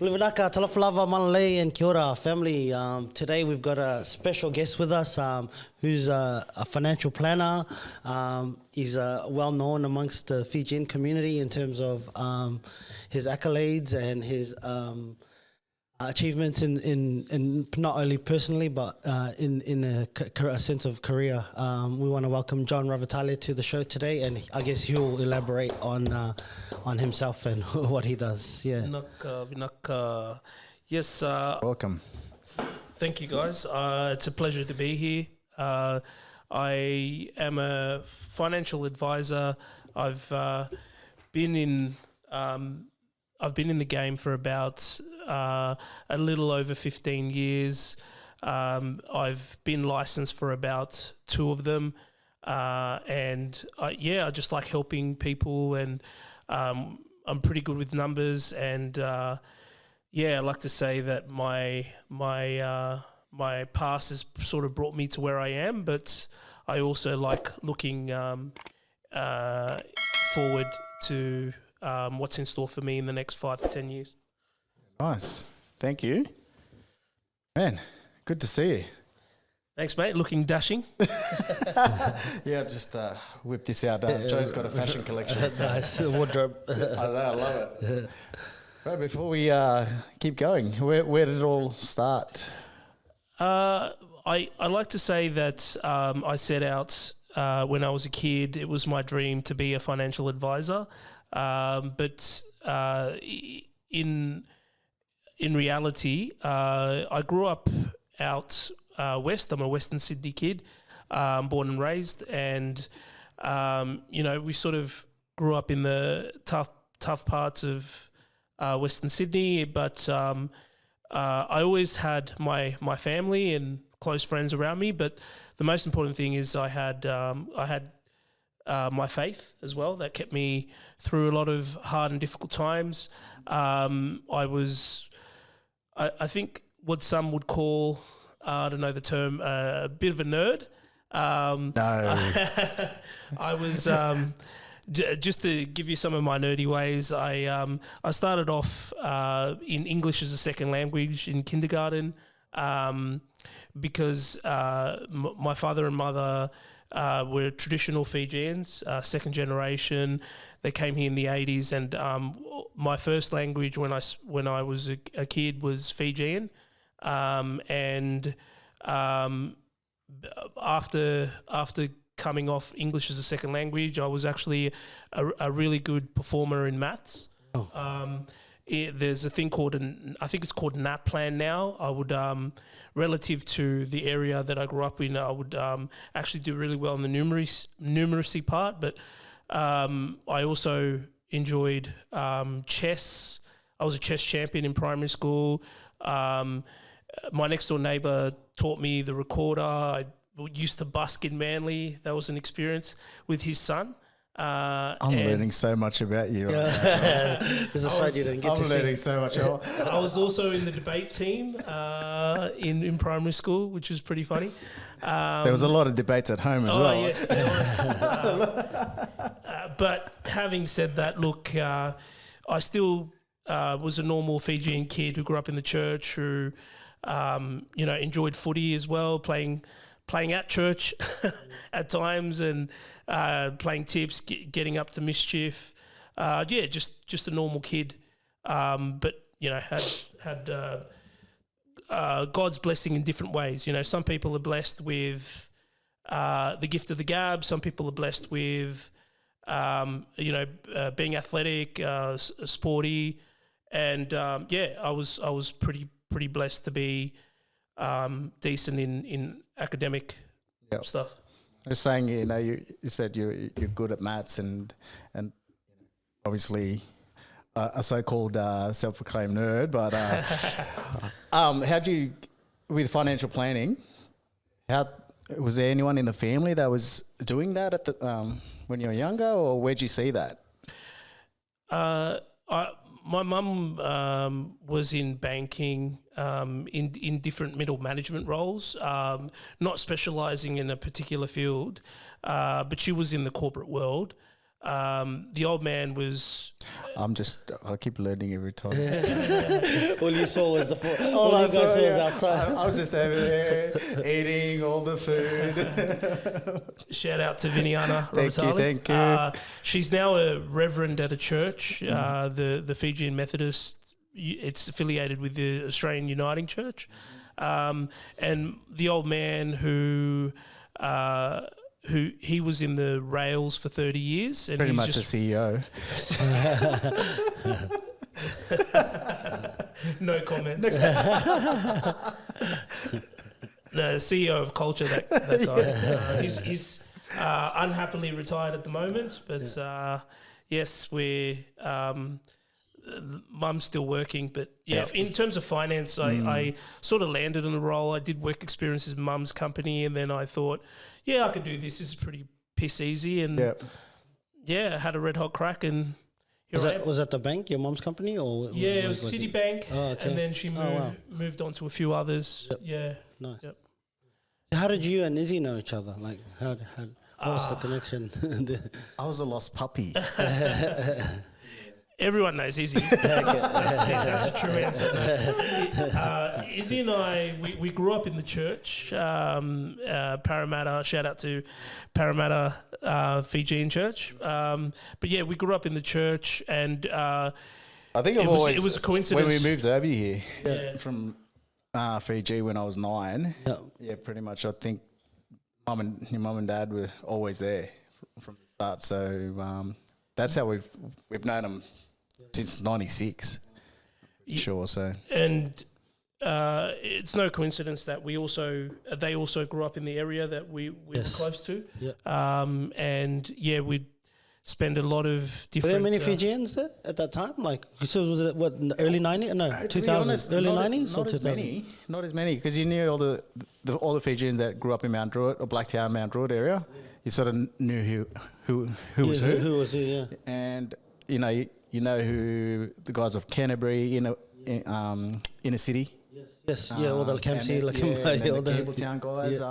Livinaka, Talafalava, Malalei, and Kia ora, family. Today we've got a special guest with us who's a financial planner. He's well known amongst the Fijian community in terms of his accolades and his achievements in not only personally but in a sense of career. We want to welcome John Ravatali to the show today, and I guess he'll elaborate on himself and what he does. Yeah. Yes. Welcome. Thank you, guys. It's a pleasure to be here. I am a financial advisor. I've been in the game for about a little over 15 years. I've been licensed for about 2 of them, and I just like helping people, and I'm pretty good with numbers, and I like to say that my past has sort of brought me to where I am, but I also like looking forward to what's in store for me in the next 5 to 10 years. Nice. Thank you. Man, good to see you. Thanks, mate. Looking dashing. Yeah, just whip this out. Joe's got a fashion collection. That's nice. Wardrobe. I know, I love it. Right, before we keep going, where did it all start? I like to say that I set out when I was a kid. It was my dream to be a financial advisor, but in reality, I grew up out west. I'm a Western Sydney kid, born and raised, and we sort of grew up in the tough parts of Western Sydney. But I always had my family and close friends around me. But the most important thing is I had my faith as well. That kept me through a lot of hard and difficult times. I think what some would call, I don't know the term, a bit of a nerd. No. I was, just to give you some of my nerdy ways, I started off in English as a second language in kindergarten because my father and mother were traditional Fijians, second generation. They came here in the 80s, and my first language when I was a kid was Fijian, and after coming off English as a second language, I was actually a really good performer in maths. There's a thing called I think it's called NAPLAN now. I would, relative to the area that I grew up in, I would actually do really well in the numeracy part. But I also enjoyed chess. I was a chess champion in primary school. My next door neighbour taught me the recorder. I used to busk in Manly. That was an experience with his son. I'm learning so much about you right now. There's a side you didn't get to see. I'm learning so much. I was also in the debate team in primary school, which was pretty funny. There was a lot of debates at home as well. Yes, there was. But having said that, look, I still was a normal Fijian kid who grew up in the church, who enjoyed footy as well, playing at church at times, and playing tips, getting up to mischief. Just a normal kid, but had God's blessing in different ways. Some people are blessed with the gift of the gab. Some people are blessed with being athletic, sporty, and I was pretty blessed to be decent in academic stuff. I was saying, you said you're good at maths and obviously a so-called self-proclaimed nerd, but how do you, with financial planning, was there anyone in the family that was doing that at the when you were younger, or where'd you see that? My mum was in banking, in different middle management roles, not specialising in a particular field, but she was in the corporate world. the old man was. I keep learning every time. All you saw was all I saw was outside. I was just over there eating all the food. Shout out to Viniana Ravatali. Thank you. She's now a reverend at a church, the Fijian Methodist. It's affiliated with the Australian Uniting Church. And the old man who he was in the rails for 30 years. And Pretty he's much just a CEO. No comment. No, CEO of culture that time. He's unhappily retired at the moment, but yes, we're mum's still working. But in terms of finance, I sort of landed in the role. I did work experiences in mum's company, and then I thought, I could do this. This is pretty piss easy, and had a red hot crack and. Was that the bank, your mum's company, or it was Citibank, and then she moved on to a few others. Yep. Yeah, nice. Yep. How did you and Izzy know each other? Like, what was the connection? I was a lost puppy. Everyone knows Izzy. That's a true answer. Izzy and I, we grew up in the church, Parramatta. Shout out to Parramatta Fijian Church. But yeah, we grew up in the church, and I think it was a coincidence when we moved over here from Fiji when I was 9. Yeah, pretty much. I think your mum and dad were always there from the start. So that's how we've known them since '96. Sure. So and it's no coincidence that they also grew up in the area that we were close to. And we'd spend a lot of different. Were there many Fijians there at that time? Like, so was it in the early 90s? No, 2000s, early 90s or 2000s? Not as many, because you knew all the Fijians that grew up in Mount Druitt or Blacktown, Mount Druitt area. You sort of knew who was who. Who was who? Yeah. And you know who the guys of Canterbury in a city. Yes. All the Campsie, all the Cabletown guys.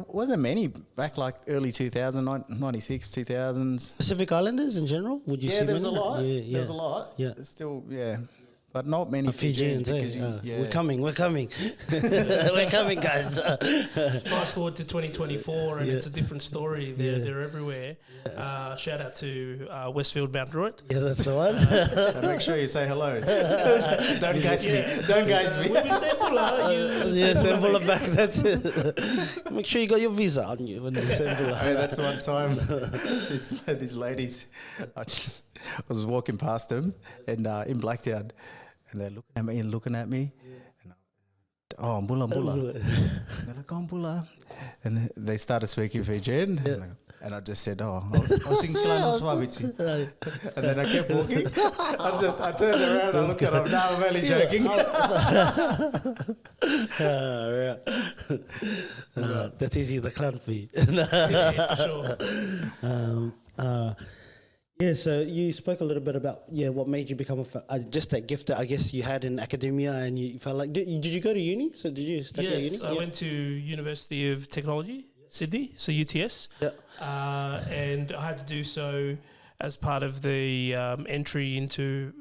Wasn't many back like early 2000, 96, 2000s. Pacific Islanders in general, would you see there was many? a lot. Yeah. There was a lot. Yeah. Still, but not many Fijians. because We're coming. We're coming, guys. Fast forward to 2024, and it's a different story. They're everywhere. Shout out to Westfield Mount Druitt. Yeah, that's the one. Make sure you say hello. Don't guys me. Don't guys me. When we say Bula, say Bula back. That's it. Make sure you got your visa on you when you say Bula. That's one time. These ladies, I was walking past them and in Blacktown, and they're looking at me. And Bula. They're like, Bula. And they started speaking Fijian. And I just said, I was in Klanoswabiti. And then I kept walking. I turned around, I looked at them. Now I'm only joking. That's easy, the clan for you. For sure. So you spoke a little bit about what made you become just that gift that I guess you had in academia, and you felt like did you go to uni? So did you study at uni? Yes, I went to University of Technology, Sydney, so UTS. And I had to do so as part of the entry into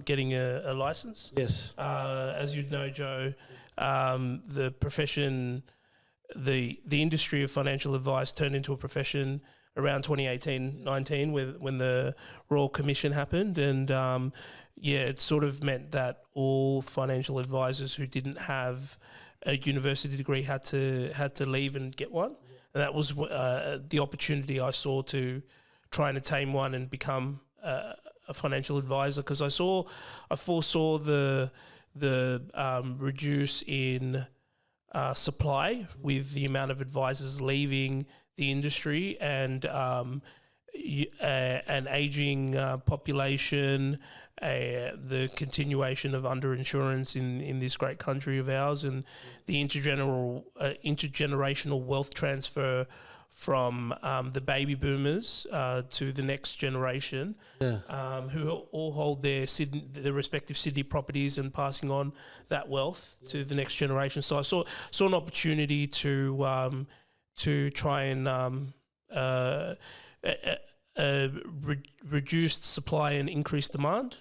getting a license. Yes. As you'd know, Joe, the profession, the industry of financial advice turned into a profession around 2018-19 when the Royal Commission happened, and it sort of meant that all financial advisors who didn't have a university degree had to leave and get one, and that was the opportunity I saw to try and attain one and become a financial advisor, because I foresaw the reduce in supply with the amount of advisors leaving the industry, and an aging population, the continuation of underinsurance in this great country of ours, and the intergenerational wealth transfer from the baby boomers to the next generation, who all hold their respective Sydney properties and passing on that wealth to the next generation. So I saw an opportunity to try and reduced supply and increased demand.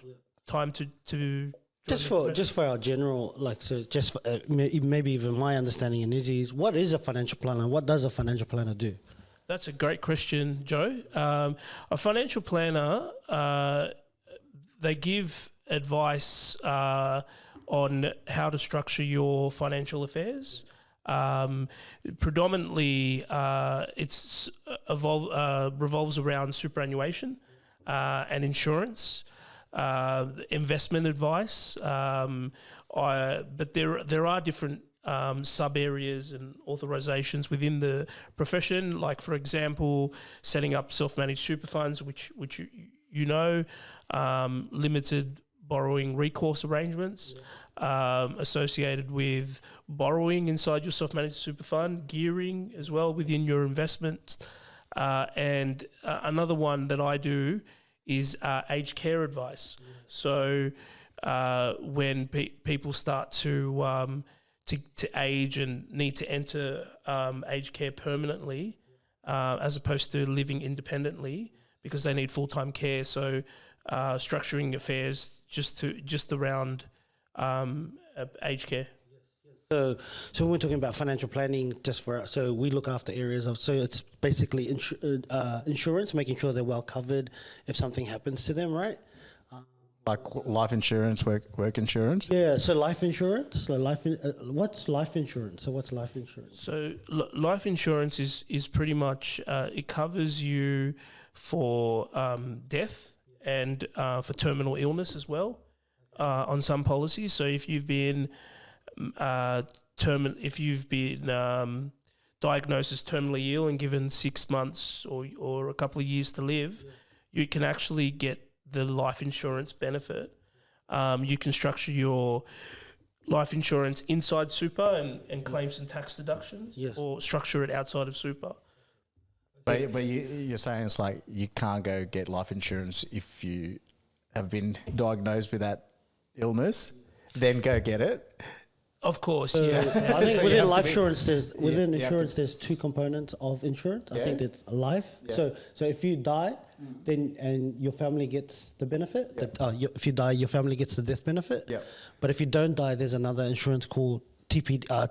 Time to just for our general, like, so just for, maybe even my understanding and Izzy's, what is a financial planner? What does a financial planner do? That's a great question, Joe. A financial planner, they give advice on how to structure your financial affairs. Predominantly, it's revolves around superannuation and insurance, investment advice. But there are different sub areas and authorizations within the profession, like, for example, setting up self-managed super funds, which you know, limited borrowing recourse arrangements associated with borrowing inside your self-managed super fund, gearing as well within your investments. And another one that I do is aged care advice. So when people start to age and need to enter aged care permanently, as opposed to living independently, because they need full-time care. So structuring affairs just around aged care. So when we're talking about financial planning, so we look after areas of, so it's basically insurance, making sure they're well covered if something happens to them, right? Like life insurance, work insurance? Yeah, so life insurance. So what's life insurance? So life insurance is pretty much, it covers you for death and for terminal illness as well on some policies. So if you've been diagnosed as terminally ill and given 6 months or a couple of years to live, you can actually get the life insurance benefit. You can structure your life insurance inside super and claim some tax deductions, or structure it outside of super. But you're saying it's like you can't go get life insurance if you have been diagnosed with that illness, then go get it. Of course, yes. I think within life insurance, there's two components of insurance. I think it's life. Yeah. So if you die, then and your family gets the benefit. If you die, your family gets the death benefit. Yeah. But if you don't die, there's another insurance called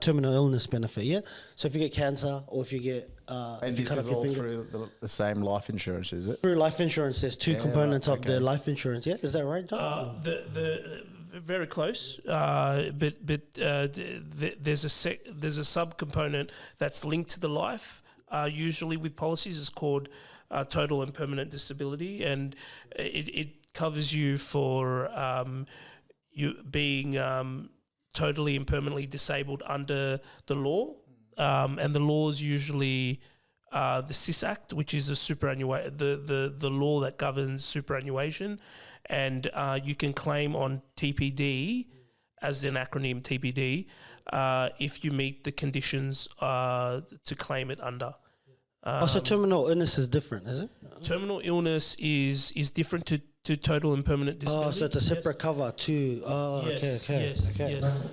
terminal illness benefit. Yeah. So if you get cancer, or if you get and this is all through the same life insurance, is it? Through life insurance, there's two components of the life insurance. Yeah, is that right, John? Very close, but there's a sub-component that's linked to the life, usually with policies. It's called total and permanent disability, and it covers you for you being totally and permanently disabled under the law, and the law is usually the SIS Act, which is the law that governs superannuation. And you can claim on TPD, as an acronym TPD, if you meet the conditions to claim it under. So terminal illness is different, is it? Terminal illness is different to total and permanent disability. Oh, so it's a separate cover too. Oh, yes, okay. Yes.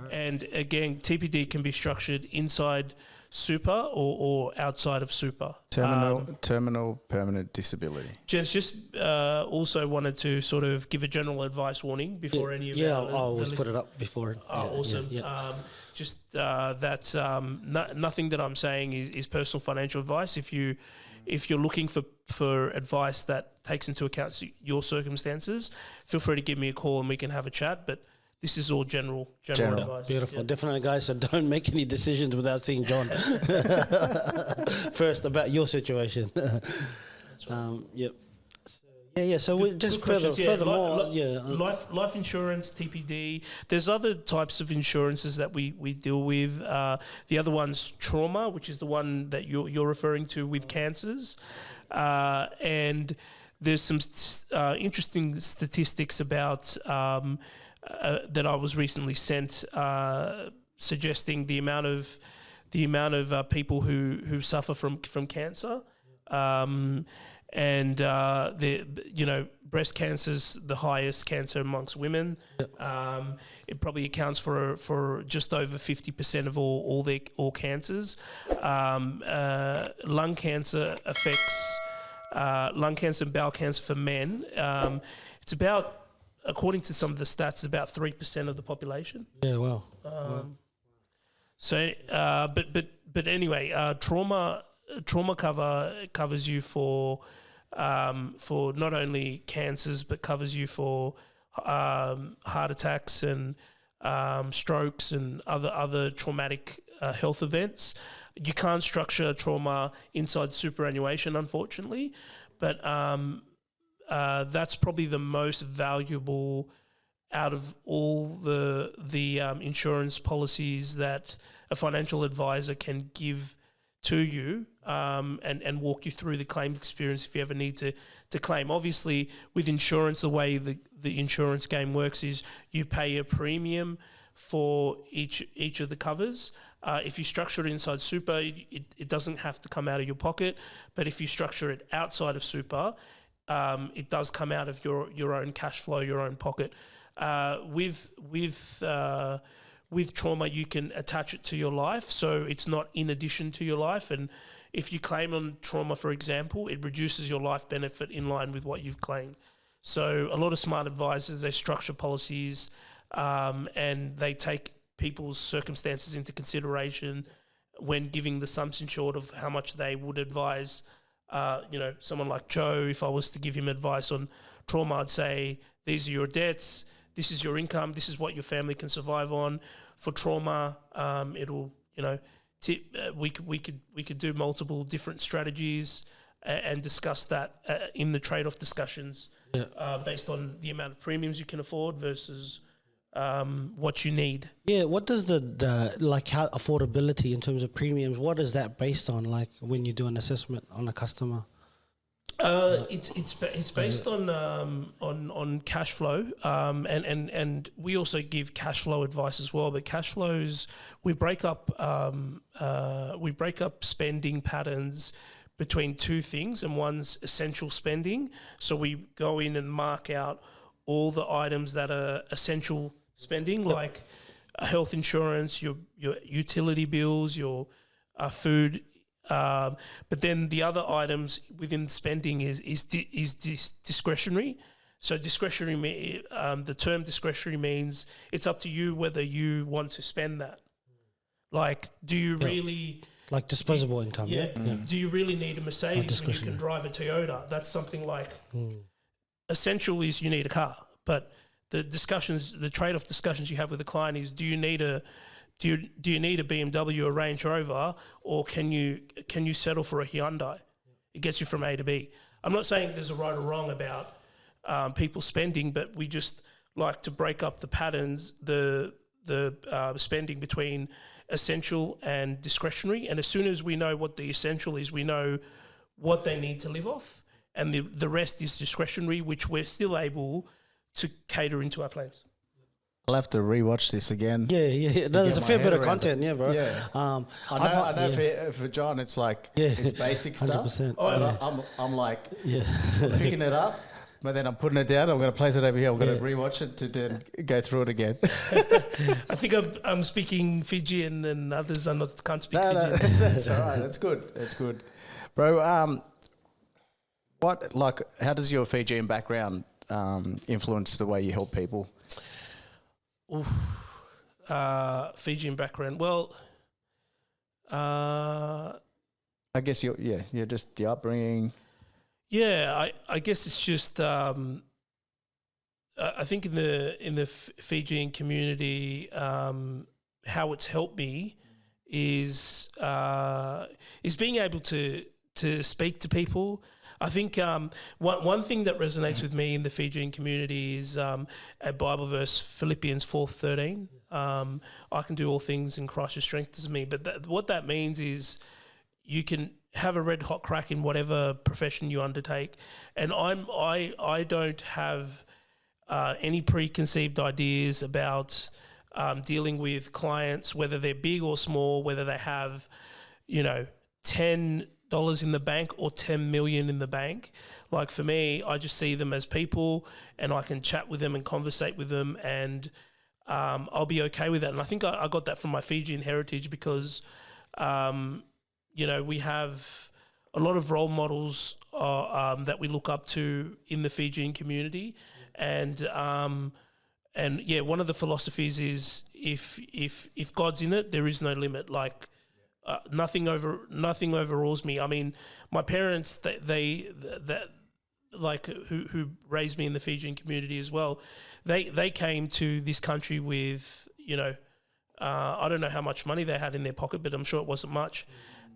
And again, TPD can be structured inside super or outside of super. Terminal permanent disability. Just also wanted to sort of give a general advice warning before any of I'll always put it up before. Awesome. Nothing that I'm saying is personal financial advice. If you're looking for advice that takes into account your circumstances, feel free to give me a call and we can have a chat. But this is all general advice. Beautiful. Definitely, guys. So don't make any decisions without seeing John first about your situation. Yep. So we just furthermore, life insurance, TPD. There's other types of insurances that we deal with. The other one's trauma, which is the one that you're referring to with cancers, and there's some interesting statistics about. That I was recently sent, suggesting the amount of people who suffer from cancer, and breast cancer's the highest cancer amongst women. It probably accounts for just over 50% of all cancers. Lung cancer affects lung cancer and bowel cancer for men. It's about, according to some of the stats, about 3% of the population. Yeah, wow. So, but anyway, trauma cover covers you for not only cancers, but covers you for heart attacks and strokes and other traumatic health events. You can't structure trauma inside superannuation, unfortunately, but that's probably the most valuable out of all the insurance policies that a financial advisor can give to you, and walk you through the claim experience if you ever need to claim. Obviously, with insurance, the way the insurance game works is you pay a premium for each of the covers. If you structure it inside super, it doesn't have to come out of your pocket. But if you structure it outside of super, it does come out of your own cash flow, your own pocket. With trauma, you can attach it to your life, so it's not in addition to your life. And if you claim on trauma, for example, it reduces your life benefit in line with what you've claimed. So a lot of smart advisors, they structure policies and they take people's circumstances into consideration when giving the sums insured of how much they would advise. Someone like Joe, if I was to give him advice on trauma, I'd say, these are your debts, this is your income, this is what your family can survive on. For trauma, it'll, we could do multiple different strategies and discuss that in the trade-off discussions, based on the amount of premiums you can afford versus what you need. Yeah, what does the like how affordability in terms of premiums? What is that based on? Like when you do an assessment on a customer? It's based on cash flow, and we also give cash flow advice as well. But cash flows, we break up spending patterns between two things, and one's essential spending. So we go in and mark out all the items that are essential spending, like health insurance, your utility bills, your food. But then the other items within spending is discretionary. So discretionary, the term discretionary means it's up to you whether you want to spend that. Like, do you really... Like disposable income, yeah. Do you really need a Mercedes when you can drive a Toyota? That's something like... Essential is you need a car. But the trade-off discussions you have with the client is, do you need a BMW, a Range Rover, or can you settle for a Hyundai? It gets you from A to B. I'm not saying there's a right or wrong about people spending, but we just like to break up the patterns, the spending between essential and discretionary. And as soon as we know what the essential is, we know what they need to live off, and the rest is discretionary, which we're still able to cater into our plans. I'll have to rewatch this again. Yeah. No, there's a fair bit of content, bro. Yeah. I know for John, it's like, it's basic 100%. stuff. Oh, I'm like picking it up, but then I'm putting it down. I'm going to place it over here. I'm going to rewatch it to then go through it again. I think I'm speaking Fijian and others can't speak Fijian. No, that's all right. That's good. Bro, how does your Fijian background influence the way you help people? Fijian background. Well, I guess you're just the upbringing. Yeah, I guess it's just I think in the Fijian community, how it's helped me is being able to speak to people. I think one thing that resonates with me in the Fijian community is a Bible verse, Philippians 4:13. I can do all things in Christ who strengthens me. But what that means is you can have a red hot crack in whatever profession you undertake. And I don't have any preconceived ideas about dealing with clients, whether they're big or small, whether they have, $10 in the bank or 10 million in the bank. Like for me, I just see them as people, and I can chat with them and conversate with them, and I'll be okay with that. And I think I got that from my Fijian heritage because, we have a lot of role models that we look up to in the Fijian community, and yeah, one of the philosophies is if God's in it, there is no limit. Like nothing overrules me. I mean, my parents, they like who raised me in the Fijian community as well, they came to this country with, you know, I don't know how much money they had in their pocket, but I'm sure it wasn't much.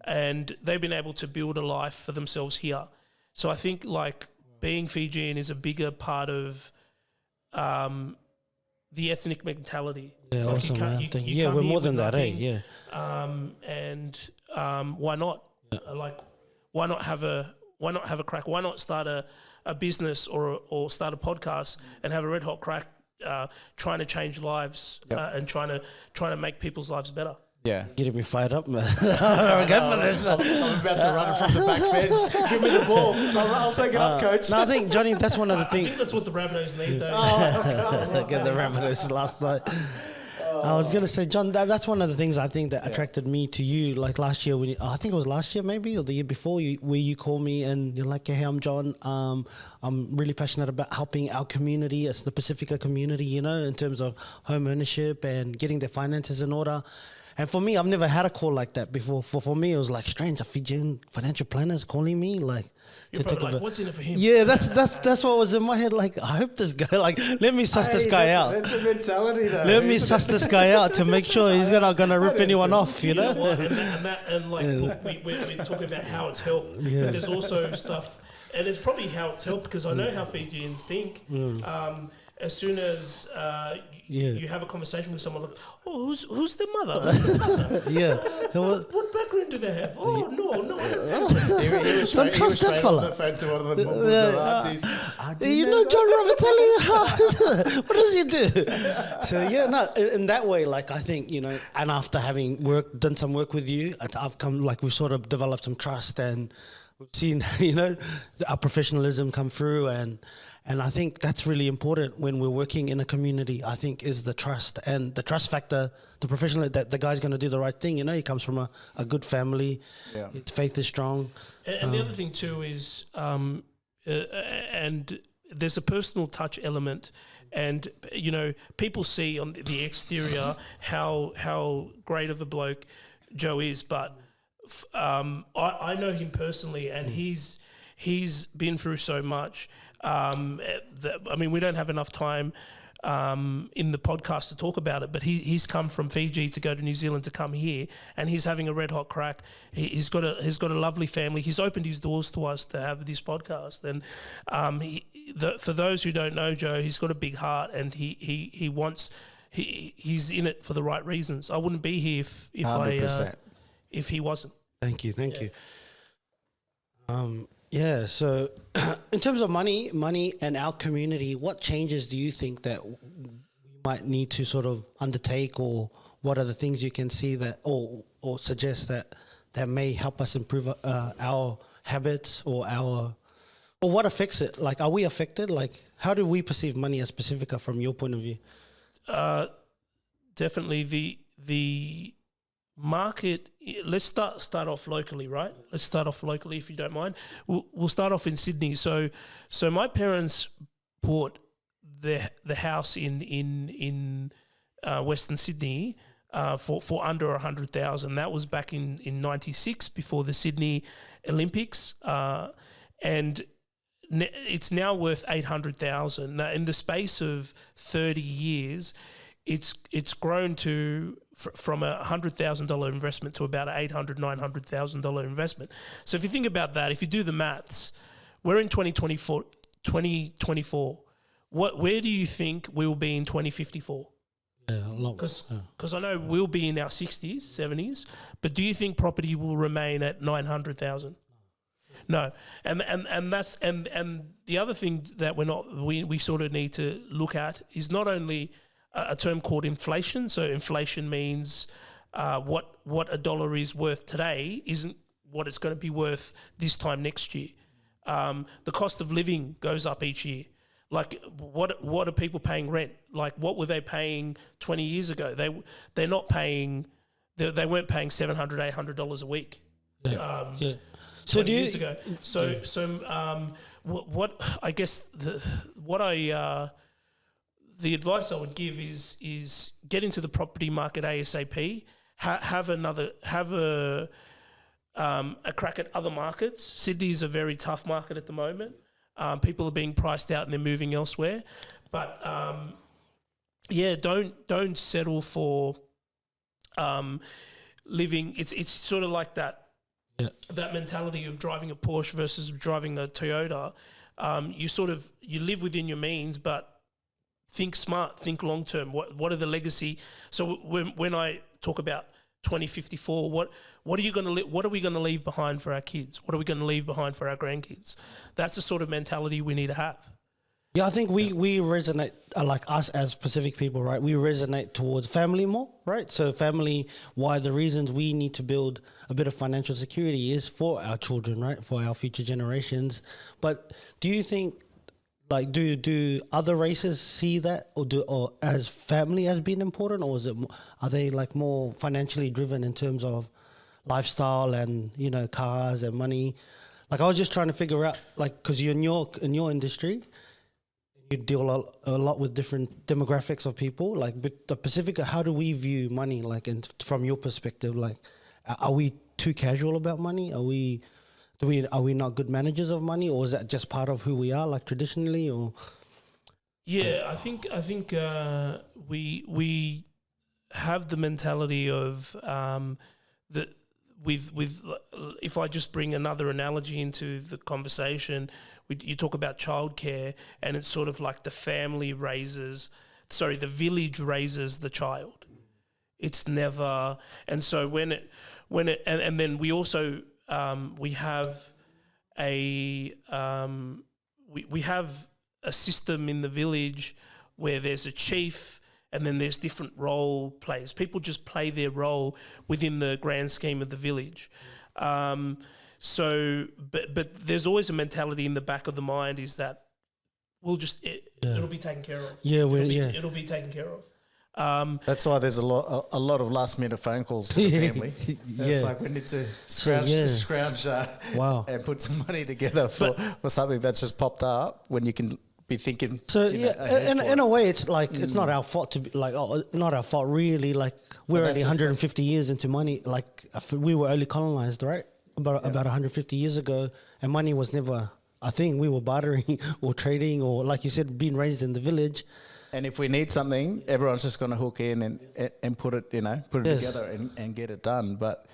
And they've been able to build a life for themselves here. So I think like being Fijian is a bigger part of the ethnic mentality. Yeah, So awesome. you We're come more here than with that, nothing, Yeah. why not? Like, why not have a crack? Why not start a business or start a podcast and have a red hot crack, trying to change lives and trying to make people's lives better. Yeah. Getting me fired up, man. I'm going for this. I'm about to run it from the back fence. Give me the ball. So I'll take it up, coach. No, I think, Johnny, that's one of the I things. think that's what the Rabbitohs need, though. Get the Rabbitohs last night. I was going to say, John, that's one of the things I think that attracted me to you. Like last year, when I think it was last year maybe, or the year before, where you called me and you're like, hey, I'm John. I'm really passionate about helping our community, as the Pasifika community, you know, in terms of home ownership and getting their finances in order. And for me, I've never had a call like that before. For me, it was like strange. A Fijian financial planner is calling me, like, you're probably like, what's in it for him? Yeah, that's what was in my head. Like, I hope this guy, like, let me suss this guy out. That's a mentality, though. Let me suss this guy out to make sure he's not gonna rip anyone off, you know? What? And like, look, we're talking about how it's helped, but there's also stuff, and it's probably how it's helped because I know how Fijians think. As soon as you have a conversation with someone, like, oh, who's the mother? Yeah. What background do they have? Oh, no, I don't trust Don't trust that fella. To one of the aunties. You know John Ravatali? What does he do? So yeah, no, in that way, like I think, you know, and after having done some work with you, I've come, like we've sort of developed some trust and we've seen, you know, our professionalism come through and I think that's really important when we're working in a community, I think, is the trust and the trust factor, the professional, that the guy's going to do the right thing. You know, he comes from a good family. Yeah. His faith is strong. And the other thing too is, and there's a personal touch element. And, you know, people see on the exterior how great of a bloke Joe is. But I know him personally and he's been through so much. I mean, we don't have enough time in the podcast to talk about it, but he's come from Fiji to go to New Zealand to come here, and he's having a red hot crack. He's got a lovely family. He's opened his doors to us to have this podcast, and for those who don't know Joe, he's got a big heart, and he's in it for the right reasons. I wouldn't be here if he wasn't. Thank you. Yeah, so in terms of money and our community, what changes do you think that we might need to sort of undertake, or what are the things you can see that or suggest that may help us improve our habits or what affects it? Like, are we affected? Like, how do we perceive money as Pasifika from your point of view? Definitely the market. Let's start off locally, right? Let's start off locally, if you don't mind. We'll start off in Sydney. So my parents bought the house in Western Sydney for under $100,000. That was back in '96 before the Sydney Olympics, and it's now worth $800,000. Now, in the space of 30 years, it's grown from a $100,000 investment to about an $900,000 investment. So if you think about that, if you do the maths, we're in 2024. Where do you think we'll be in 2054? Because I know we'll be in our 60s, 70s, but do you think property will remain at 900,000? No, and that's and the other thing that we sort of need to look at is not only a term called inflation. So inflation means what a dollar is worth today isn't what it's going to be worth this time next year. The cost of living goes up each year. Like, what are people paying rent? Like, what were they paying 20 years ago? They weren't paying $700, $800 a week. So 20 years ago. What I guess the advice I would give is get into the property market ASAP. Have a crack at other markets. Sydney is a very tough market at the moment. People are being priced out and they're moving elsewhere. But don't settle for living. It's sort of like that. Yeah. That mentality of driving a Porsche versus driving a Toyota. You live within your means, but think smart, think long term. What are the legacy? So when I talk about 2054, what are you going to what are we going to leave behind for our kids? What are we going to leave behind for our grandkids? That's the sort of mentality we need to have. Yeah, I think we resonate, like us as Pacific people, right? We resonate towards family more, right? So family, why the reasons we need to build a bit of financial security is for our children, right? For our future generations. But do you think, like, do other races see that, or as family as being important, or are they like more financially driven in terms of lifestyle and, you know, cars and money? Like, I was just trying to figure out, like, because you're in your industry, you deal a lot with different demographics of people. Like, but the Pacifica, how do we view money? Like, from your perspective, like, are we too casual about money? Are we not good managers of money, or is that just part of who we are, like traditionally? Or I think we have the mentality of that. With if I just bring another analogy into the conversation, you talk about childcare, and it's sort of like the village raises the child. It's never, and so when then we also we have we have a system in the village where there's a chief. And then there's different role players. People just play their role within the grand scheme of the village. But there's always a mentality in the back of the mind is that it'll be taken care of. It'll be taken care of. That's why there's a lot of last minute phone calls to the family. It's like we need to scrounge and put some money together for something that's just popped up when you can be thinking. So in a way, it's like it's not our fault to be like, not our fault really. Like, we're only 150 years into money. Like, we were only colonized, right? About 150 years ago, and money was never a thing. We were bartering or trading, or like you said, being raised in the village. And if we need something, everyone's just going to hook in and put it together and get it done. But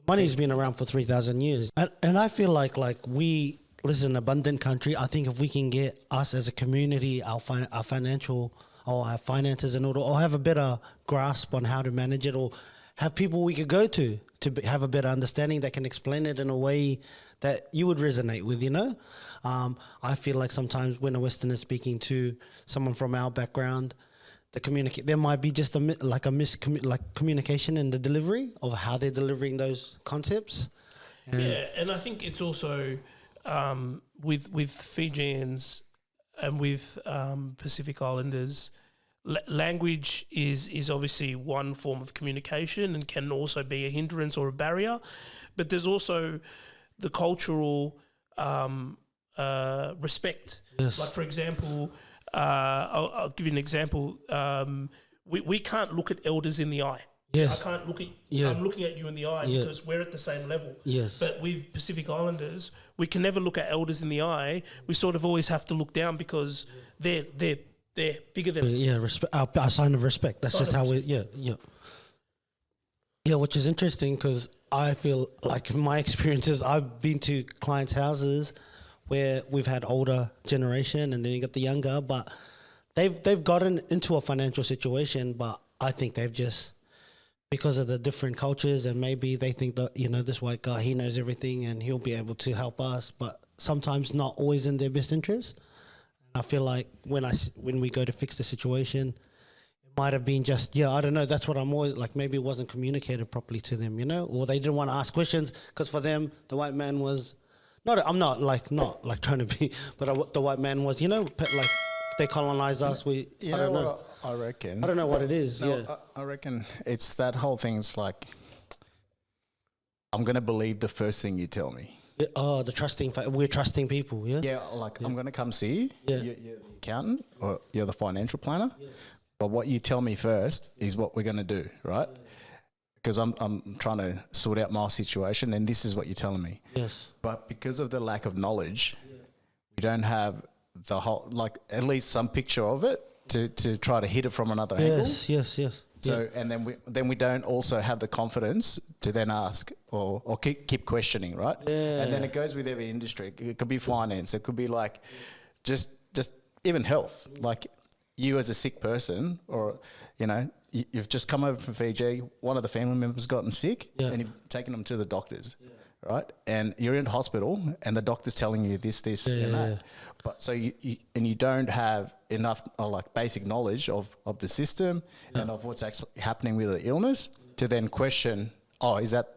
money's been around for 3,000 years, and I feel like we. This is an abundant country. I think if we can get us as a community, our financial or our finances in order, or have a better grasp on how to manage it, or have people we could go to have a better understanding that can explain it in a way that you would resonate with, you know? I feel like sometimes when a Westerner is speaking to someone from our background, there might be just communication in the delivery of how they're delivering those concepts. And I think it's also... with Fijians and with Pacific Islanders, language is obviously one form of communication and can also be a hindrance or a barrier, but there's also the cultural respect. Yes. Like, for example, I'll give you an example. We can't look at elders in the eye. Yes. I can't look at you. I'm looking at you in the eye because we're at the same level. Yes. But with Pacific Islanders, we can never look at elders in the eye. We sort of always have to look down because they're bigger than us. Yeah, a sign of respect. That's just how we. Yeah, which is interesting because I feel like in my experiences, I've been to clients' houses where we've had older generation and then you got the younger, but they've gotten into a financial situation, but I think they've just, because of the different cultures, and maybe they think that, you know, this white guy, he knows everything and he'll be able to help us, but sometimes not always in their best interest. I feel like when we go to fix the situation, it might have been just, I don't know, that's what I'm always like, maybe it wasn't communicated properly to them, you know, or they didn't want to ask questions because for them, the white man was, I'm not trying to be, but the white man was, you know, like they colonized us, I don't know. I reckon. I don't know what it is. I reckon it's that whole thing's like, I'm going to believe the first thing you tell me. Oh, the trusting. We're trusting people. Yeah. Yeah, like I'm going to come see you. Yeah. You're the accountant or you're the financial planner. Yes. But what you tell me first is what we're going to do, right? Because I'm trying to sort out my situation, and this is what you're telling me. Yes. But because of the lack of knowledge, we don't have the whole, like at least some picture of it to try to hit it from another angle. Yes. So and then we don't also have the confidence to then ask or keep questioning, right? Yeah. And then it goes with every industry. It could be finance. It could be like just even health. Like you as a sick person, or you've just come over from Fiji. One of the family members gotten sick, and you've taken them to the doctors. Right, and you're in hospital, and the doctor's telling you this, and that. But so you don't have enough like basic knowledge of the system and of what's actually happening with the illness to then question, is that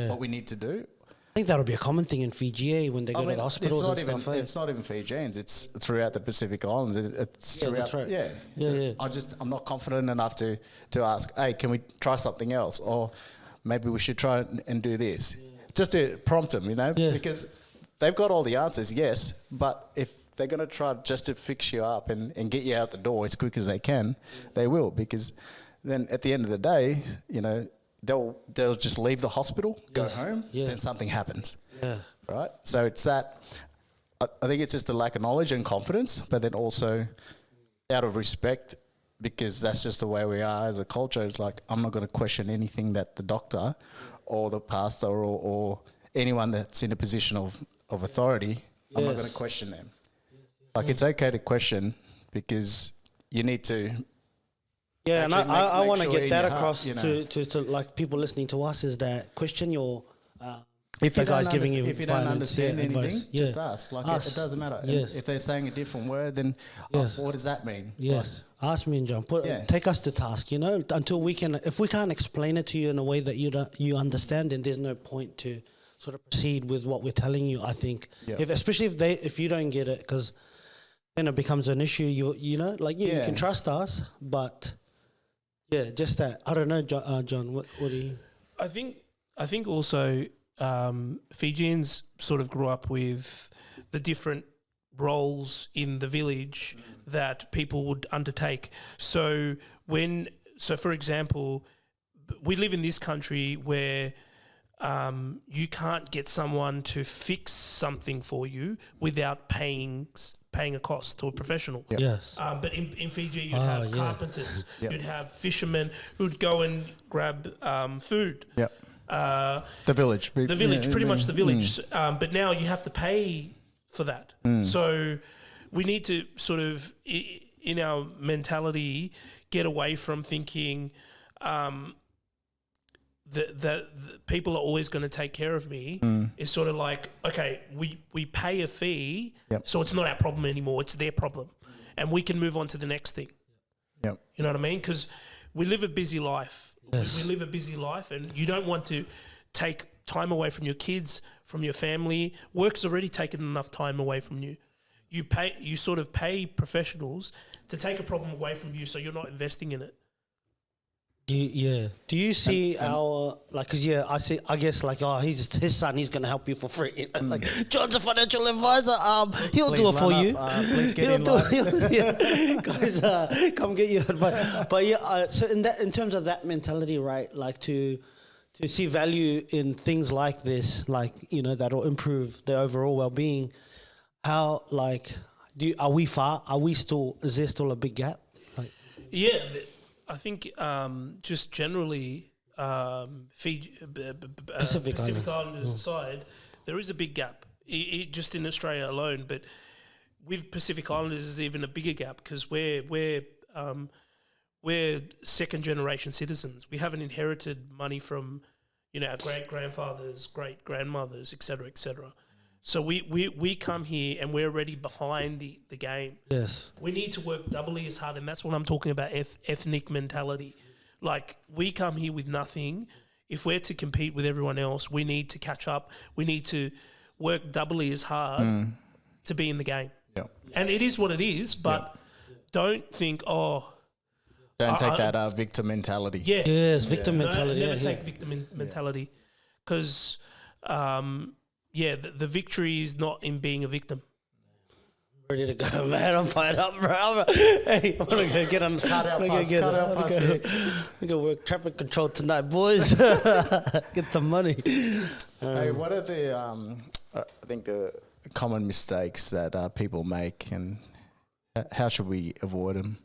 what we need to do? I think that'll be a common thing in Fiji when they go to the hospitals and stuff. It's not even Fijians. It's throughout the Pacific Islands. It's throughout. That's right. Yeah. I'm not confident enough to ask, hey, can we try something else, or maybe we should try and do this. Just to prompt them, because they've got all the answers, yes, but if they're going to try just to fix you up and get you out the door as quick as they can, they will, because then at the end of the day, they'll just leave the hospital, go home, then something happens. Yeah. Right? So it's that, I think it's just the lack of knowledge and confidence, but then also out of respect, because that's just the way we are as a culture. It's like, I'm not going to question anything that the doctor or the pastor or anyone that's in a position of authority, I'm not going to question them. Like, it's okay to question because you need to. Yeah, and I want to get that across to like people listening to us, is that question your if the you guys giving you if you don't understand anything, advice. just ask. Like it doesn't matter. Yes. If they're saying a different word, then what does that mean? Yes. Like, ask me and John. Take us to task. Until we can. If we can't explain it to you in a way that you understand, then there's no point to sort of proceed with what we're telling you. I think, especially if you don't get it, because then it becomes an issue. You can trust us, but just that. I don't know, John. What do you? I think also. Fijians sort of grew up with the different roles in the village that people would undertake. So for example, we live in this country where you can't get someone to fix something for you without paying a cost to a professional. Yep. Yes. But in Fiji, you'd have carpenters, you'd have fishermen who'd go and grab food. Yep. The village, pretty much the village. But now you have to pay for that. So we need to sort of, in our mentality, get away from thinking that people are always going to take care of me. It's sort of like, okay, we pay a fee, so it's not our problem anymore. It's their problem, and we can move on to the next thing. Yep. You know what I mean? Because we live a busy life. Yes. We live a busy life, and you don't want to take time away from your kids, from your family. Work's already taken enough time away from you. You sort of pay professionals to take a problem away from you, so you're not investing in it. Do you see I guess he's his son, he's gonna help you for free. Like, John's a financial advisor. He'll do it for you. Please get in line. Guys, come get your advice. But so in terms of that mentality, right? Like to see value in things like this, that'll improve the overall well-being. How are we far? Is there still a big gap? I think just generally Fiji, Pacific Islanders aside, there is a big gap just in Australia alone. But with Pacific Islanders, there's even a bigger gap because we're second generation citizens. We haven't inherited money from our great grandfathers, great grandmothers, etc., etc. So we come here and we're already behind the game. Yes. We need to work doubly as hard, and that's what I'm talking about, ethnic mentality. Like, we come here with nothing. If we're to compete with everyone else, we need to catch up. We need to work doubly as hard to be in the game. Yeah. And it is what it is, but don't think, don't take that victim mentality. Yeah. Yes, victim mentality. Never take victim mentality. because the victory is not in being a victim. Ready to go, man. I'm fired up, bro. Hey, I'm gonna go get on. Cut out pass. We go work traffic control tonight, boys. Get the money. Hey, what are the I think the common mistakes that people make, and how should we avoid them?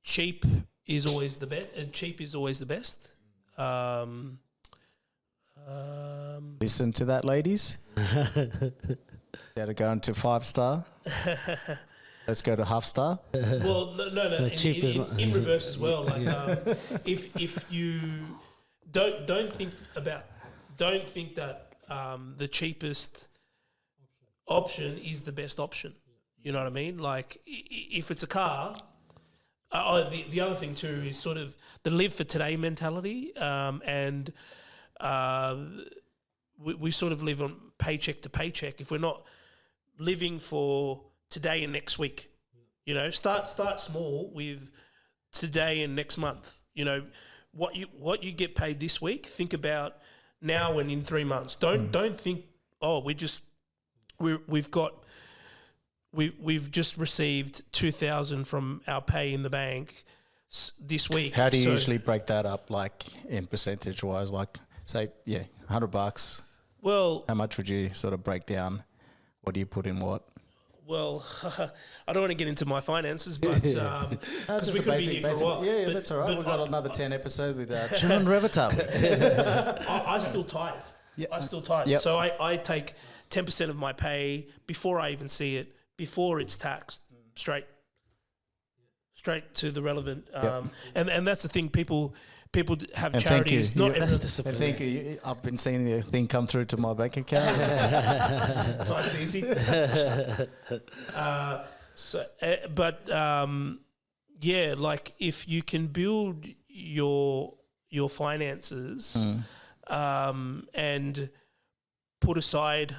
Cheap is always the best. Cheap is always the best. Listen to that, ladies. Gotta go into 5-star. Let's go to half star. Well, no. Cheap is not. In reverse as well. Like, if you don't think that the cheapest option is the best option. You know what I mean? Like, if it's a car. The other thing too is sort of the live for today mentality, and we sort of live on paycheck to paycheck. If we're not living for today and next week, you know, start small with today and next month. You know, what you get paid this week, think about now and in 3 months. Don't think, we've just received 2,000 from our pay in the bank this week. How do you usually break that up, like in percentage wise? Like, say, $100. Well, how much would you sort of break down? What do you put in what? Well, I don't want to get into my finances, but because we could be here for a while. Yeah, that's all right. We've got another 10 episodes with John Ravatali. I still tithe. Yep. I still tithe. Yep. So I take 10% of my pay before I even see it, before it's taxed, straight to the relevant. And that's the thing. People have charities. Not everyone. And thank you. I've been seeing the thing come through to my bank account. Time's easy. Like if you can build your finances and put aside,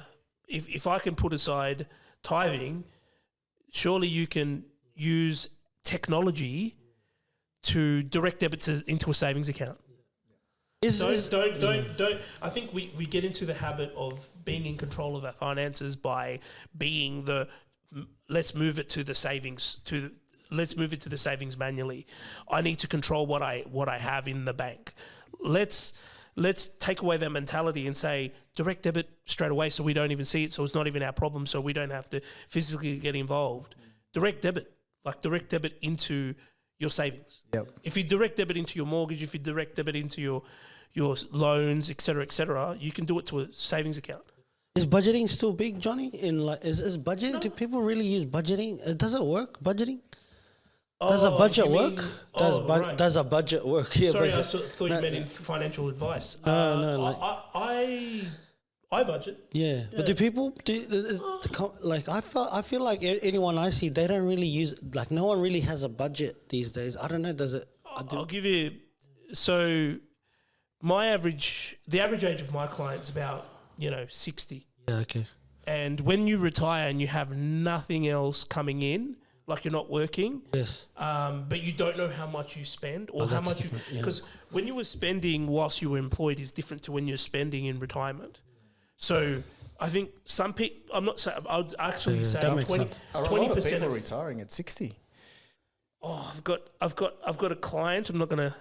if I can put aside tithing, surely you can use technology to direct debits into a savings account. Don't. I think we get into the habit of being in control of our finances by being let's move it to the savings manually. I need to control what I have in the bank. Let's take away that mentality and say direct debit straight away, so we don't even see it, so it's not even our problem, so we don't have to physically get involved. Direct debit into your savings. Yep. If you direct debit into your mortgage, if you direct debit into your loans, et cetera, you can do it to a savings account. Is budgeting still big, Johnny? Is budgeting? No. Do people really use budgeting? Does it work? Budgeting? Does a budget work? Does a budget work? Yeah, sorry, I thought you meant in financial advice. I budget. Yeah, but do people like? I feel like anyone I see, they don't really use, like, no one really has a budget these days. I don't know. Does it? I'll give you. So, the average age of my clients about 60. Yeah. Okay. And when you retire and you have nothing else coming in, like you're not working, yes, but you don't know how much you spend or how much because when you were spending whilst you were employed is different to when you're spending in retirement. So I think some people, I'm not saying, I would actually say 20% people retiring at 60. Oh, I've got a client. I'm not going to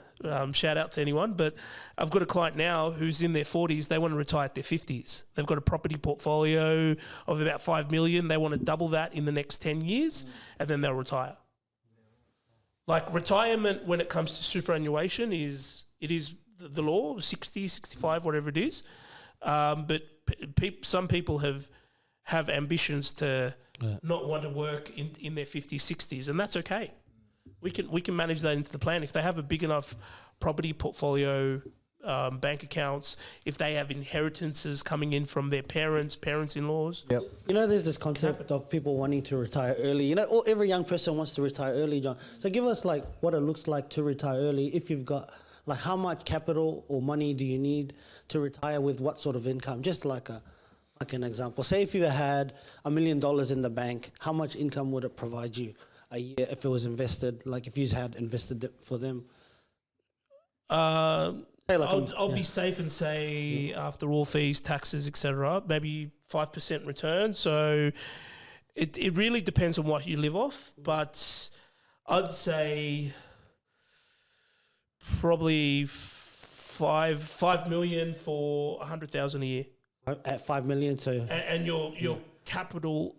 shout out to anyone, but I've got a client now who's in their 40s. They want to retire at their 50s. They've got a property portfolio of about $5 million. They want to double that in the next 10 years, and then they'll retire. Like retirement, when it comes to superannuation, is the law, 60, 65, whatever it is. But some people have ambitions to not want to work in their 50s, 60s, and that's okay. We can manage that into the plan. If they have a big enough property portfolio, bank accounts, if they have inheritances coming in from their parents-in-laws. Yep. There's this concept of people wanting to retire early. Every young person wants to retire early, John. So give us like what it looks like to retire early. If you've got, like, how much capital or money do you need to retire with what sort of income? Just like an example. Say if you had $1 million in the bank, how much income would it provide you a year if it was invested? Like if you had invested it for them? Say like I'll be safe and say after all fees, taxes, etc., maybe 5% return. So it really depends on what you live off, but I'd say probably 5 million for 100,000 a year. at 5 million, so And your capital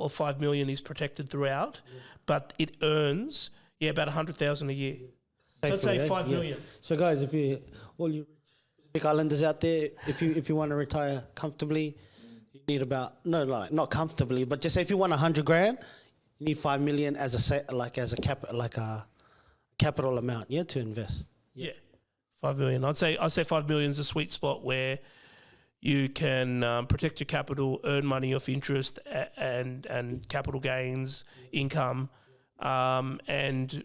of 5 million is protected throughout, but it earns about 100,000 a year. So I'd say 5 million. So guys, if you all you Pacific Islanders out there, if you want to retire comfortably, you need about not comfortably, but just say if you want 100 grand, you need 5 million as a capital amount, to invest. Yeah, 5 million. I'd say 5 million is a sweet spot where you can protect your capital, earn money off interest and capital gains, income, and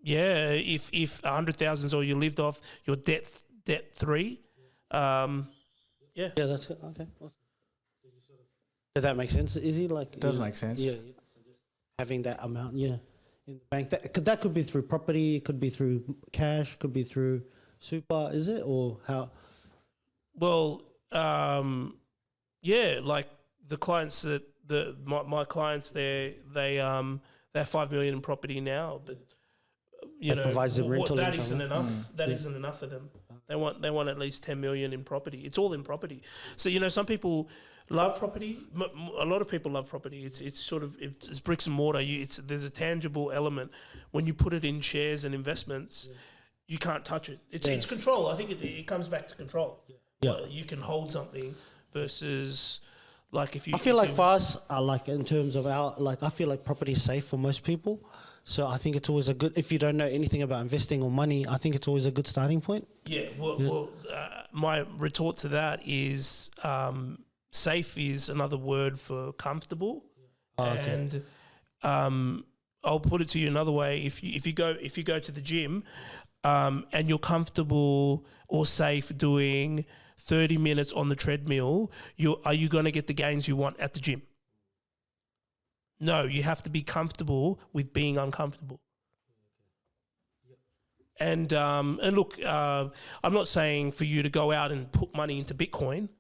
if 100,000 is all you lived off, you're debt free. Yeah, that's good. Okay, awesome. Does that make sense? Is he like? It does make sense. Yeah, having that amount, in the bank. That could be through property, could be through cash, could be through super. Is it or how? Well, like the clients my clients they have 5 million in property now, but provides them rental that income. Isn't enough. That isn't enough for them. They want at least 10 million in property. It's all in property. So some people love property. A lot of people love property. It's sort of it's bricks and mortar. There's a tangible element when you put it in shares and investments. You can't touch it. It's control. I think it comes back to control. Yeah. You can hold something versus like if you. I feel like for us, like in terms of I feel like property is safe for most people. So I think it's always a good, if you don't know anything about investing or money, I think it's always a good starting point. Yeah. Well, my retort to that is safe is another word for comfortable, and I'll put it to you another way. If you go to the gym, and you're comfortable or safe doing 30 minutes on the treadmill, are you going to get the gains you want at the gym? No, you have to be comfortable with being uncomfortable. And look, I'm not saying for you to go out and put money into Bitcoin,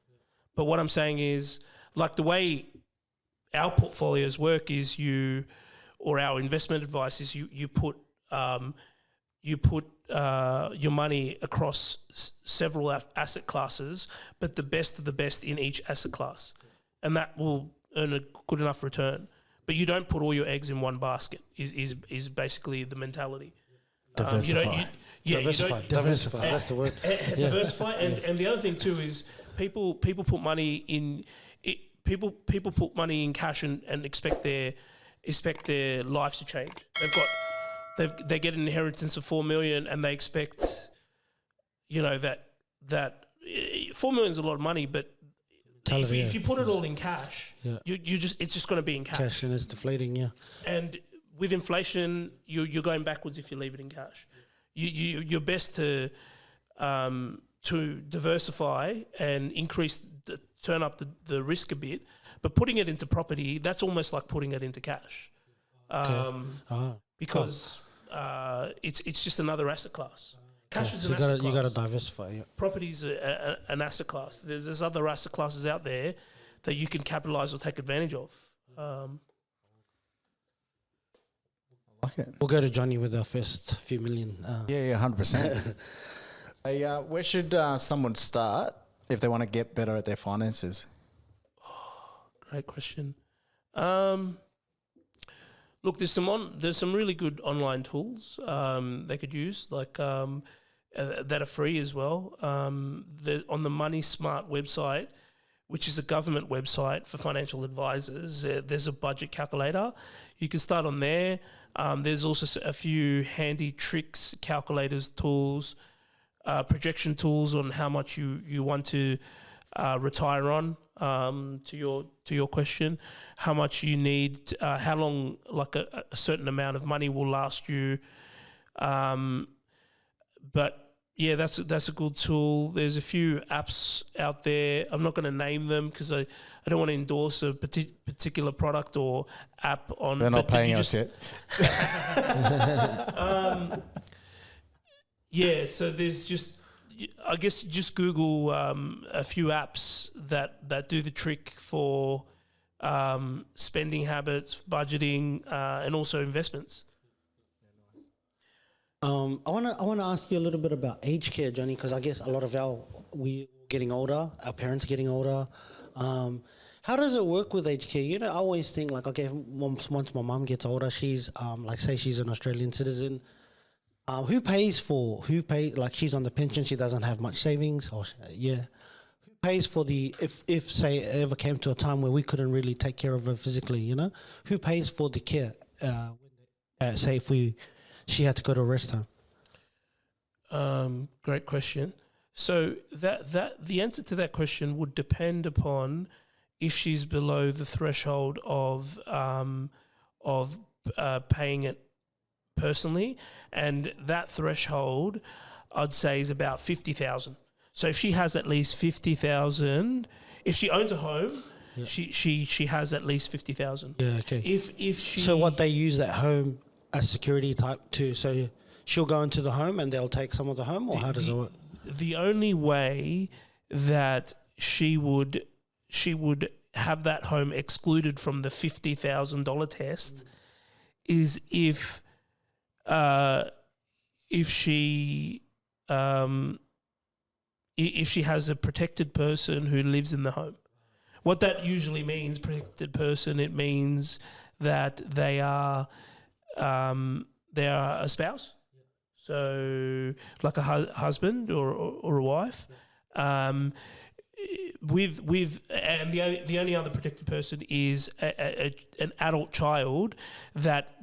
but what I'm saying is, like the way our portfolios work is or our investment advice is you put your money across several asset classes, but the best of the best in each asset class, and that will earn a good enough return. But you don't put all your eggs in one basket. Is basically the mentality. Diversify. Diversify. That's the word. Diversify, and the other thing too is people put money in people put money in cash and expect their lives to change. They get an inheritance of 4 million and they expect, that 4 million is a lot of money, but if you put it all in cash, it's just going to be in cash. Cash and it's deflating, And with inflation, you're going backwards if you leave it in cash. You're best to diversify and turn up the risk a bit, but putting it into property, that's almost like putting it into cash, because it's just another asset class. Cash is an asset class. You got to diversify. Yeah. Property is an asset class. There's other asset classes out there that you can capitalize or take advantage of. I like it. We'll go to Johnny with our first few million. 100%. Where should someone start if they want to get better at their finances? Great question. Look, there's some really good online tools they could use, like that are free as well. On the Money Smart website, which is a government website for financial advisors, there's a budget calculator. You can start on there. There's also a few handy tricks, calculators, tools, projection tools on how much you want to retire on. To your question, how much you need, how long, like a certain amount of money will last you. But yeah, that's a good tool. There's a few apps out there. I'm not going to name them because I don't want to endorse a particular product or app on. They're not paying us yet. Yeah, so there's I guess just Google a few apps that do the trick for spending habits, budgeting, and also investments. I wanna ask you a little bit about aged care, Johnny, because I guess a lot of we getting older, our parents getting older. How does it work with aged care? You know, I always think like, okay, once my mum gets older, she's like say she's an Australian citizen. Who pays? Like she's on the pension, she doesn't have much savings, or yeah. Who pays for if say it ever came to a time where we couldn't really take care of her physically? You know, who pays for the care? Say if she had to go to a rest home. Great question. So that the answer to that question would depend upon if she's below the threshold of paying it personally, and that threshold I'd say is about 50,000. So if she has at least 50,000, if she owns a home, she has at least 50,000. Yeah, okay. If she So what they use that home as security type too. So she'll go into the home and they'll take some of the home, or how does it work? The only way that she would have that home excluded from the $50,000 test is if she has a protected person who lives in the home. What that usually means, protected person, it means that they are a spouse, so like a husband or a wife. With and the only other protected person is an adult child that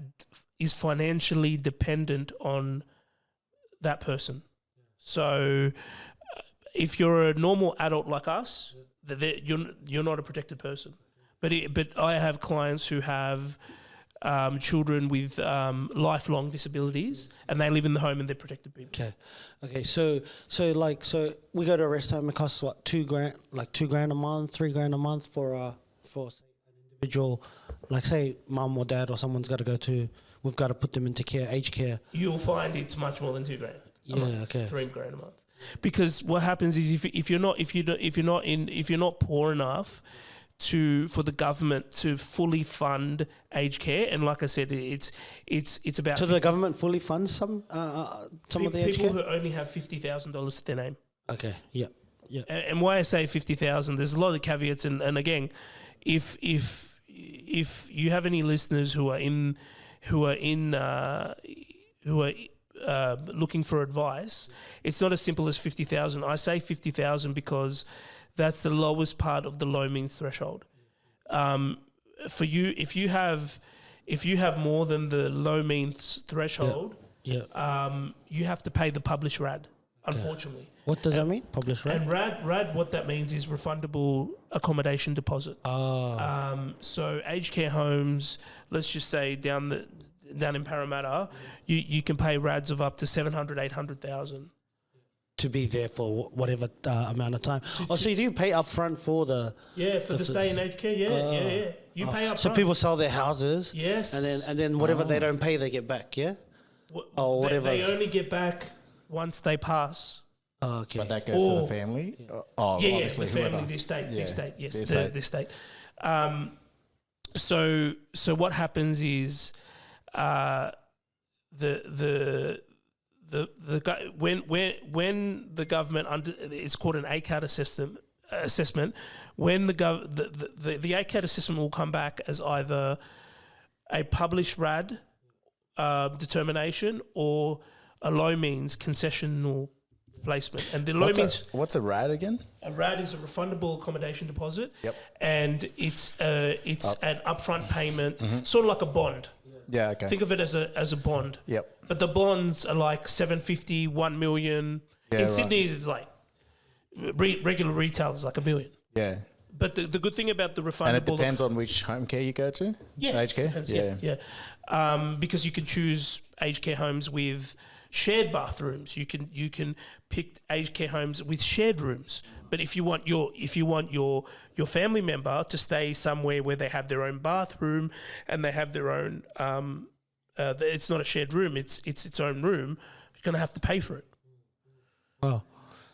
is financially dependent on that person. So if you're a normal adult like us, you're not a protected person. But I have clients who have children with lifelong disabilities, and they live in the home and they're protected people. Okay. So we go to a rest home. It costs what, $2,000, like $2,000 a month, $3,000 a month for say, an individual, like say mum or dad or someone's got to go to. We've got to put them into care, aged care. You'll find it's much more than $2,000. Okay. $3,000 a month. Because what happens is if you're not poor enough for the government to fully fund aged care, and like I said, it's about. So the government fully funds some of the aged care? People who only have $50,000 to their name. Okay. Yeah. And why I say 50,000, there's a lot of caveats, and again, if you have any listeners who are looking for advice, it's not as simple as 50,000. I say 50,000 because that's the lowest part of the low means threshold. For you, if you have more than the low means threshold, you have to pay the published RAD. Unfortunately, what does that mean? Published RAD. And RAD, what that means is refundable accommodation deposit. So aged care homes, let's just say down in Parramatta, you can pay RADs of up to 700, 800,000 to be there for whatever amount of time. So you do pay up front for the stay in aged care. Yeah. You pay up front. So people sell their houses. Yes. And then whatever they don't pay, they get back. Yeah. Or whatever. They only get back once they pass. Okay. But that goes to the family? Obviously, the family, the estate, yes, the estate. So what happens is when the government it's called an ACAT assessment, when the ACAT assessment will come back as either a published RAD determination or a low means concessional placement. And the low means... What's a RAD again? A RAD is a refundable accommodation deposit. Yep. And it's an upfront payment, sort of like a bond. Yeah, okay. Think of it as a bond. Yep. But the bonds are like 750, 1 million. In Sydney, it's like regular retail is like $1 million. Yeah. But the good thing about the refundable... And it depends on which home care you go to? Yeah. Aged care? Depends, yeah. Because you can choose aged care homes with shared bathrooms. You can pick aged care homes with shared rooms. But if you want your family member to stay somewhere where they have their own bathroom and they have their own, it's not a shared room. It's its own room. You're going to have to pay for it. Oh.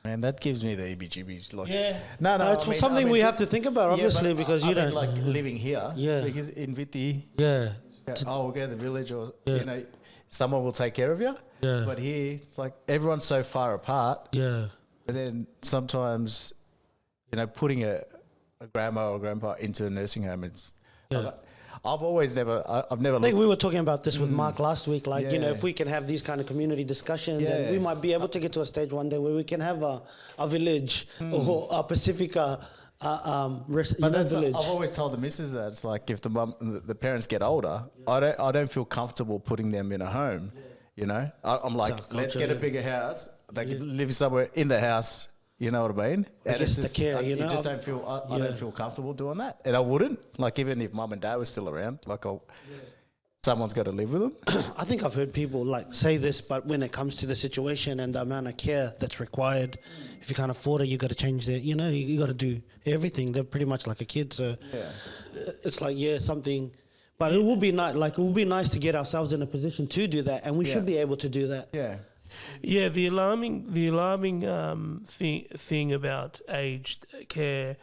Man, that gives me the EBGBs. Like, Yeah. no, It's something we have to think about, obviously, but because I you mean, don't. like living here. Yeah. Because in Viti, Yeah. we'll go to the village, or Yeah. someone will take care of you. Yeah. But here, it's like everyone's so far apart. Yeah. But then sometimes, putting a grandma or grandpa into a nursing home, it's. Yeah. I've never I think we were talking about this with Mark last week. Like, Yeah. if we can have these kind of community discussions, and Yeah. we might be able to get to a stage one day where we can have a village or a Pasifika village. I've always told the missus that it's like if the parents get older, I don't feel comfortable putting them in a home. I'm like, It's our let's culture, get a yeah. bigger house. They can live somewhere in the house. You know what I mean? I guess the care, you just don't feel. I don't feel comfortable doing that, and I wouldn't. Like even if mum and dad was still around, like someone's got to live with them. I think I've heard people like say this, but when it comes to the situation and the amount of care that's required, if you can't afford it, you got to change the. You got to do everything. They're pretty much like a kid, so it's like something. But it would be nice. Like it would be nice to get ourselves in a position to do that, and we should be able to do that. Yeah. Yeah, the alarming thing about aged care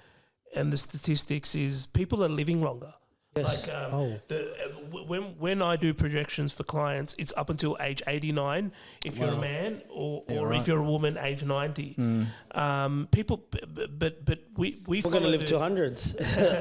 and the statistics is people are living longer. Yes. Like when I do projections for clients, it's up until age 89 if you're a man, or if you're a woman, age 90. People, but we're going to live to hundreds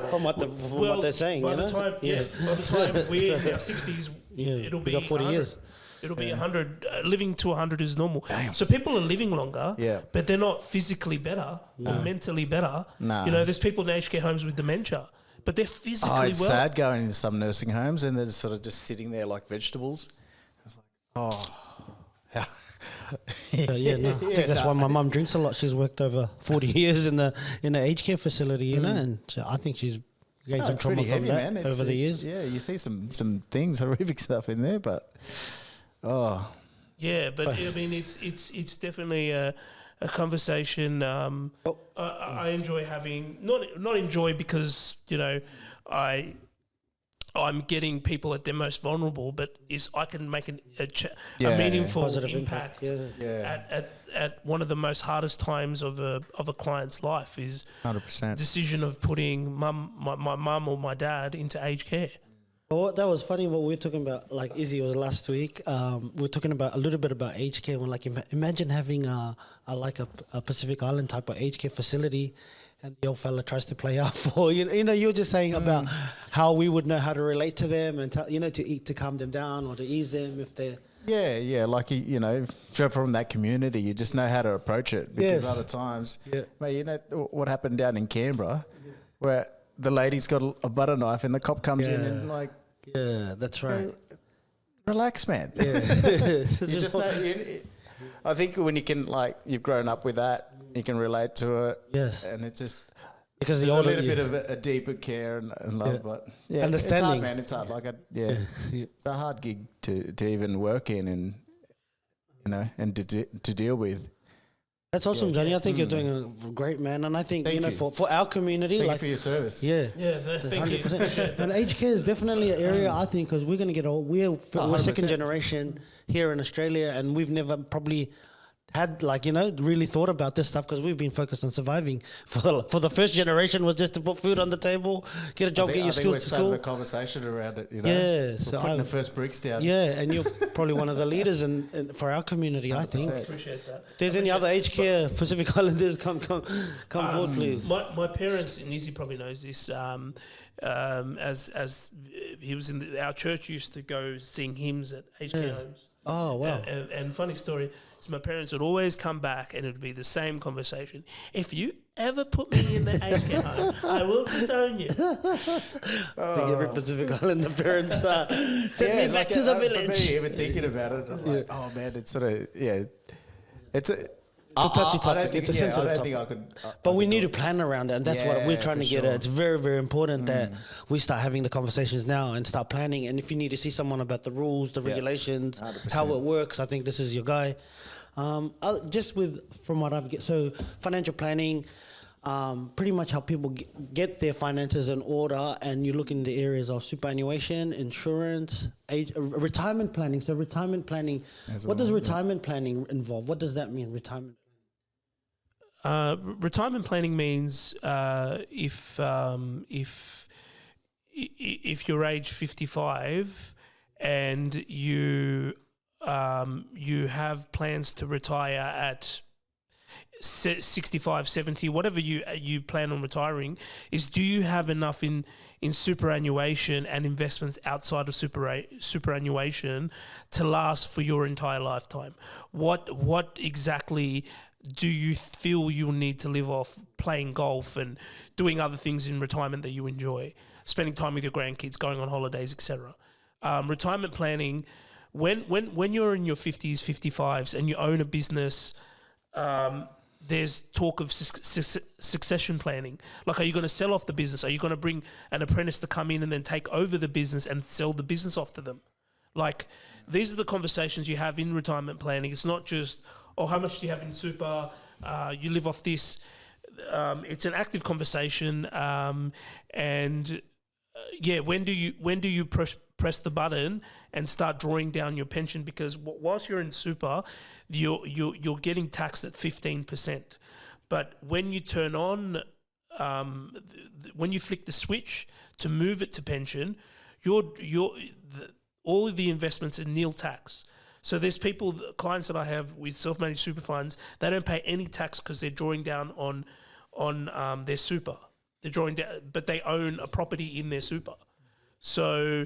from what they're saying. By the time we're in our 60s, it'll be we got 40 100. years. It'll be 100. Living to 100 is normal. So people are living longer, but they're not physically better or mentally better. No. There's people in aged care homes with dementia, but they're physically It's sad going into some nursing homes and they're sort of just sitting there like vegetables. It's like, No, I think that's why my mum drinks a lot. She's worked over 40 years in the aged care facility, and I think she's gained some trauma from that over the years. Yeah, you see some things, horrific stuff in there, but yeah, but I mean, it's definitely a conversation. I enjoy having not enjoy because I'm getting people at their most vulnerable, but I can make a meaningful Positive impact Yeah. at one of the most hardest times of a client's life is 100%. decision of putting my mum or my dad into aged care. Well, that was funny what we were talking about, like Izzy was last week. We were talking about a little bit about aged care. When like imagine having a Pacific Island type of aged care facility, and the old fella tries to play out for you're just saying about how we would know how to relate to them and to calm them down or to ease them if they're like if you're from that community, you just know how to approach it. Because other times, mate, what happened down in Canberra, where the lady's got a butter knife and the cop comes in and like, that's right. Relax, man. Yeah. You just know. I think when you can, like, you've grown up with that, you can relate to it. Yes. And it just because there's a little bit of a deeper care and love, but understanding. It's hard, man. It's hard. Like, it's a hard gig to even work in and to deal with. That's awesome, Johnny. I think you're doing a great, man. And I think, for our community. Thank you for your service. Yeah. Yeah, thank you. And aged care is definitely an area, I think, because we're going to get old. We're 100%. second generation here in Australia, and we've never probably had really thought about this stuff because we've been focused on surviving. For the first generation was just to put food on the table, get a job, get your skills to school. A conversation around it, Yeah, so putting the first bricks down. Yeah, and you're probably one of the leaders for our community, I think. 100%. Appreciate that. If there's any other aged care Pacific Islanders, come forward, please. My parents, and Izzy probably knows this, as he was our church used to go sing hymns at aged care homes. Oh, wow. And funny story is my parents would always come back and it would be the same conversation. If you ever put me in the aged care home, I will disown you. I think every Pacific Islander parents send me back to the village. For me, even thinking about it, it's like, oh man, it's sort of, it's a touchy topic. It's a sensitive I don't topic. think I could. But we need to plan around it, and that's what we're trying to get at. It's very, very important that we start having the conversations now and start planning. And if you need to see someone about the rules, the regulations, 100%. how it works, I think this is your guy. From what I've so financial planning, pretty much how people get their finances in order, and you look in the areas of superannuation, insurance, retirement planning. So retirement planning, what does retirement planning involve? What does that mean, retirement? Retirement planning means if you're age 55 and you have plans to retire at 65, 70, whatever you plan on retiring, is do you have enough in superannuation and investments outside of superannuation to last for your entire lifetime? What exactly do you feel you'll need to live off playing golf and doing other things in retirement that you enjoy, spending time with your grandkids, going on holidays, etc.? Retirement planning, when you're in your 50s, 55s and you own a business, there's talk of succession planning. Like, are you going to sell off the business? Are you going to bring an apprentice to come in and then take over the business and sell the business off to them? Like, these are the conversations you have in retirement planning. It's not just, oh, how much do you have in super? You live off this. It's an active conversation. When do you press the button and start drawing down your pension? Because whilst you're in super, you're getting taxed at 15%. But when you turn on, when you flick the switch to move it to pension, all of the investments are nil tax. So there's clients that I have with self-managed super funds, they don't pay any tax because they're drawing down on their super. They're drawing down, but they own a property in their super. So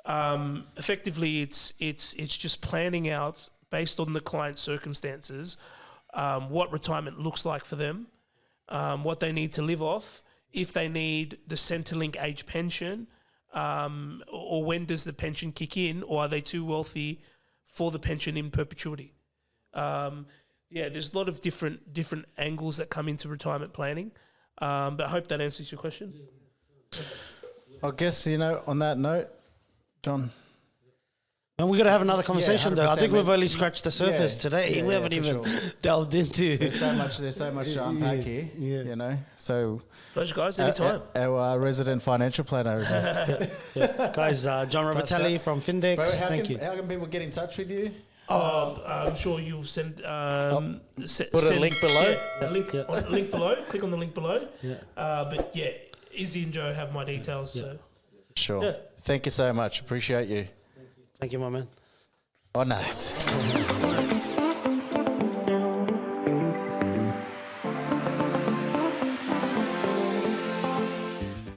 effectively, it's just planning out based on the client's circumstances what retirement looks like for them, what they need to live off, if they need the Centrelink age pension, or when does the pension kick in, or are they too wealthy for the pension in perpetuity? There's a lot of different angles that come into retirement planning, but I hope that answers your question. I guess, on that note, John. And we're going to have another conversation, though. I think we've only scratched the surface today. Yeah, we haven't even delved into. There's so much to unpack here, So, pleasure, guys. Anytime. Our resident financial planner. Guys, John Ravatali from Findex. Bro, Thank you. How can people get in touch with you? I'm sure you'll send. Put a link below. Link below. Click on the link below. Yeah. Izzy and Joe have my details. So. Sure. Yeah. Thank you so much. Appreciate you. Thank you, my man. Oh, no.